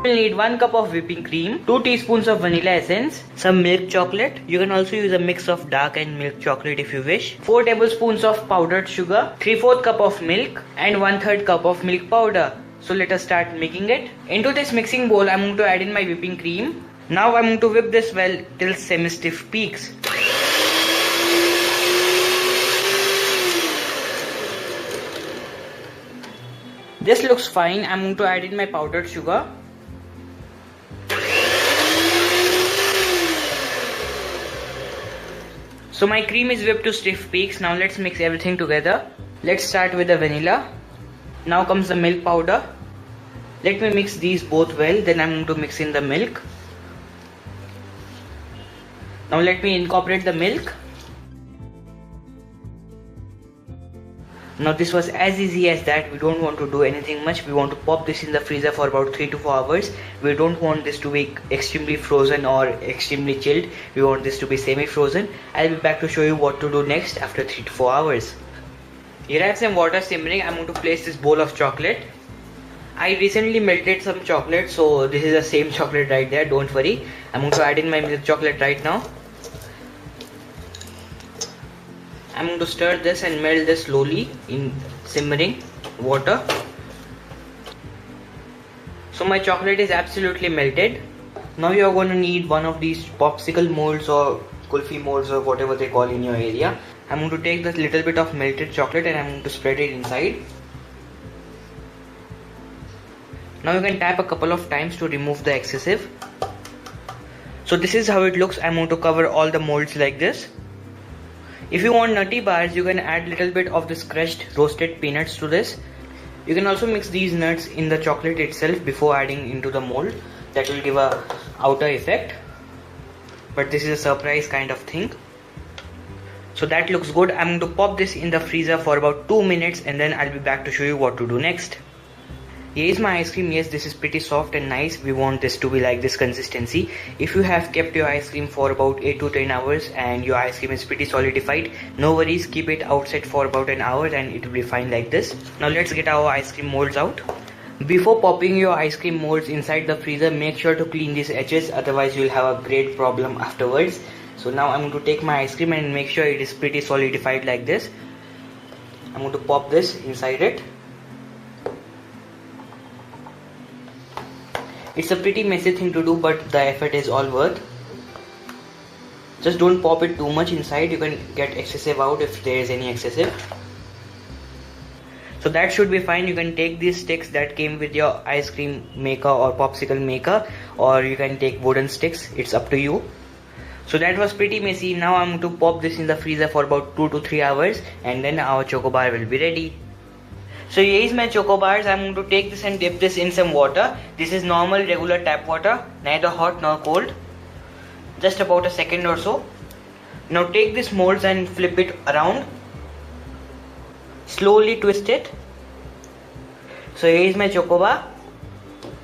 We'll need 1 cup of whipping cream, 2 teaspoons of vanilla essence, some milk chocolate. You can also use a mix of dark and milk chocolate if you wish. 4 tablespoons of powdered sugar, 3/4 cup of milk and 1/3 cup of milk powder. So let us start making it. Into this mixing bowl, I'm going to add in my whipping cream. Now I'm going to whip this well till semi-stiff peaks. This looks fine. I'm going to add in my powdered sugar. So my cream is whipped to stiff peaks. Now let's mix everything together. Let's start with the vanilla. Now comes the milk powder. Let me mix these both well. Then I'm going to mix in the milk. Now let me incorporate the milk. Now this was as easy as that. We don't want to do anything much. We want to pop this in the freezer for about 3 to 4 hours. We don't want this to be extremely frozen or extremely chilled. We want this to be semi-frozen. I'll be back to show you what to do next after 3 to 4 hours. Here I have some water simmering. I'm going to place this bowl of chocolate. I recently melted some chocolate, so this is the same chocolate right there. Don't worry. I'm going to add in my milk chocolate right now. I'm going to stir this and melt this slowly in simmering water. So my chocolate is absolutely melted. Now you are going to need one of these popsicle molds or kulfi molds or whatever they call in your area. I'm going to take this little bit of melted chocolate and I'm going to spread it inside. Now you can tap a couple of times to remove the excessive. So this is how it looks. I'm going to cover all the molds like this. If you want nutty bars, you can add little bit of this crushed roasted peanuts to this. You can also mix these nuts in the chocolate itself before adding into the mold. That will give a outer effect. But this is a surprise kind of thing. So that looks good. I'm going to pop this in the freezer for about 2 minutes and then I'll be back to show you what to do next. Here is my ice cream. Yes, this is pretty soft and nice. We want this to be like this consistency. If you have kept your ice cream for about 8 to 10 hours and your ice cream is pretty solidified, no worries, keep it outside for about an hour and it will be fine like this. Now let's get our ice cream molds out. Before popping your ice cream molds inside the freezer, make sure to clean these edges, otherwise you'll have a great problem afterwards. So now I'm going to take my ice cream and make sure it is pretty solidified like this. I'm going to pop this inside it. It's a pretty messy thing to do, but the effort is all worth. Just don't pop it too much inside. You can get excessive out if there is any excessive. So that should be fine. You can take these sticks that came with your ice cream maker or popsicle maker, or you can take wooden sticks. It's up to you. So that was pretty messy. Now I'm going to pop this in the freezer for about 2 to 3 hours and then our choco bar will be ready. So here is my choco bars. I'm going to take this and dip this in some water. This is normal regular tap water, neither hot nor cold. Just about a second or so. Now take this molds and flip it around. Slowly twist it. So here is my choco bar.